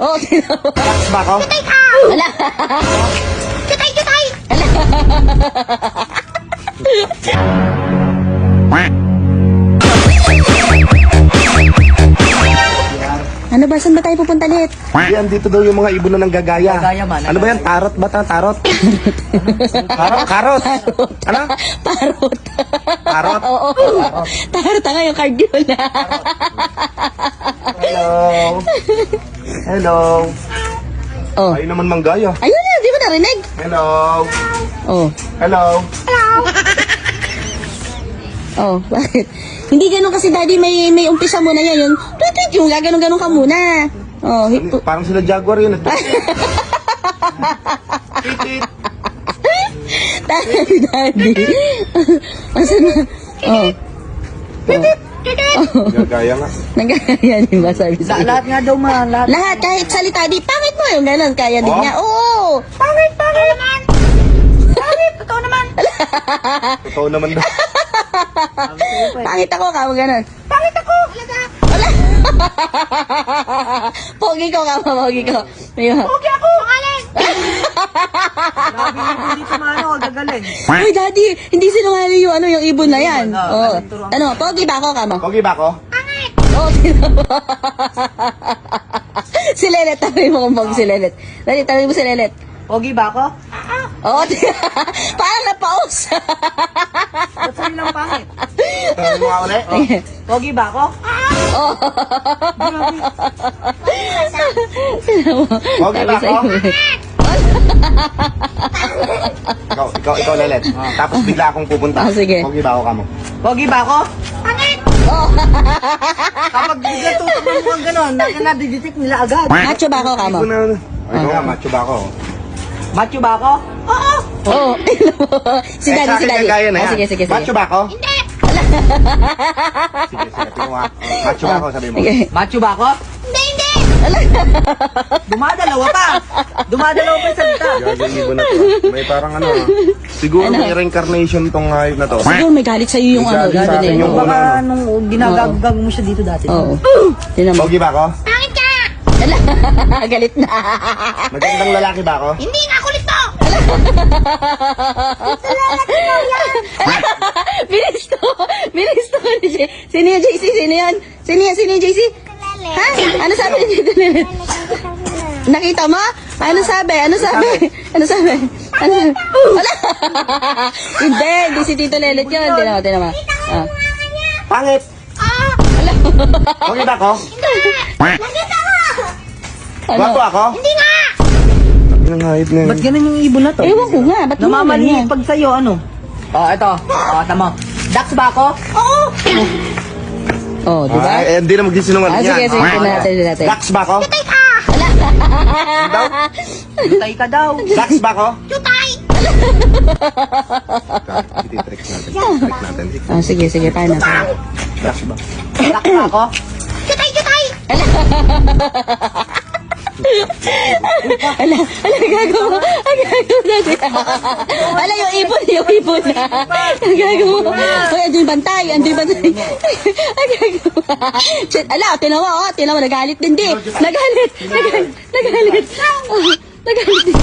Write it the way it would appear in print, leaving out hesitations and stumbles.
Oo, tinawa. Dax ba ako? Tutay ka! Wala. Tutay, tutay! Ano ba? Saan ba tayo pupunta ulit? Yan, dito daw yung mga ibon na nanggagaya. Nanggagaya man, Ano ba yan? Tarot ba? Tarot? Tarot? Karot? Ano? Parot. Tarot? Oo. Tarot nga yung card yun. Hello? Hello? Oh. Ay naman manggaya. Ayun na, di ba narinig? Hello? Oh. Hello? Oh, bakit? Hindi ganun kasi daddy, may umpisa muna yan. Yung gaganon-ganon ka muna. Oh, Parang sila Jaguar yun. daddy. Asan na? Oh. Gagaya nga. Nagkaya din ba sabi sa Lahat nga daw ma, lahat. Lahat, kahit salita, di pangit mo yung ganon, kaya din Oh? niya. Oo. Pangit, pangit naman! Pangit, totoo naman! Totoo naman daw. Pangit ako, kamo ganon. Pangit ako! Talaga! Pogi ko, kamo, pogi ko. Ayun. Pogi ako! Pangalan! Grabe yung dito mano, gagaling. Ay, daddy, hindi sinungaling yung yung ibon na yan. Ibon, Oh. turuan. Ano, pogi ba ako, kamo? Pogi ba ako? Pangit! Oo, tinawa. Si Lelet, tabi mo kung pogi si Lelet. Dali, tabi mo si Lelet. Pogi ba ako? Oo, parang napaus. Ba't sa'yo lang pangit? Ano mo nga ulit? Pogi ba ako? Pogi ba ako? Ikaw, Lelet. Tapos bigla akong pupunta. Ah, sige. Pogi ba ako kamo? Pogi ba ako? Pangit! Kapag bigla tutok mo kang gano'n, nadidetect nila agad. Macho ba ako, kamo? Ikaw nga, macho ba ako? Macho ba ako? Oo! Oo. Si daddy, si daddy. Gaya na Ah, yan. sige, sige, sige. Macho ba ako? Hindi! Sige, tingnan mo nga. Macho ba ako, sabi mo? Sige. Macho ba ako? Hindi, hindi! Dumadalawa pa! Dumadalawa pa yung salita. Gagawin na to. May parang ano. Siguro may reincarnation tong hayop na to. Siguro may galit sa'yo yung May ano. galit sa ibon na akin yun. yung Baka una, nung ginagagag mo siya dito dati. Oo. Tinan mo. Pogi ba ako? Pangit ka! Galit na. Magandang lalaki ba ako? Hindi nga kulit to! Bilis to ni J. Sino yung JC? Sino yan? Sino yung JC? Ha? Ano sabi ni Tito Lelet? Nakita mo? Ano sabi? Ano sabi? Ano sabi? Ano sabi? Wala! Hindi si Tito Lelet yun. Tinan mo. Ah. Pangit! Pogi ba ako? Nakita ko! Ano? Gwapo ako? Hindi nga! Ang hayop na yun. Ba't ganun yung ibon na to? Ewan ko nga. Ba't Namamali ganyan? pag sa'yo, ano? Ito. Tama. Dax ba ako? Oo! Oh, di ba? Ay, hindi na magsisinungaling Ah, sige, yan. sige. Tignan natin. Dax ba ako? Tutay ka! Tutay ka daw. Dax ba ako? Tutay! Ititricks natin. Ititricks natin. Ah, sige. Paano? Dax ba? Dax ba ako? Tutay, tutay! Ala, gagawa. Ang gagawa natin. Ala, yung ibon na. Ang gagawa. Hoy, andun yung bantay. Ang gagawa. Shit, ala, tinawa, nagalit din, di. Nagalit. Oh, nagalit din.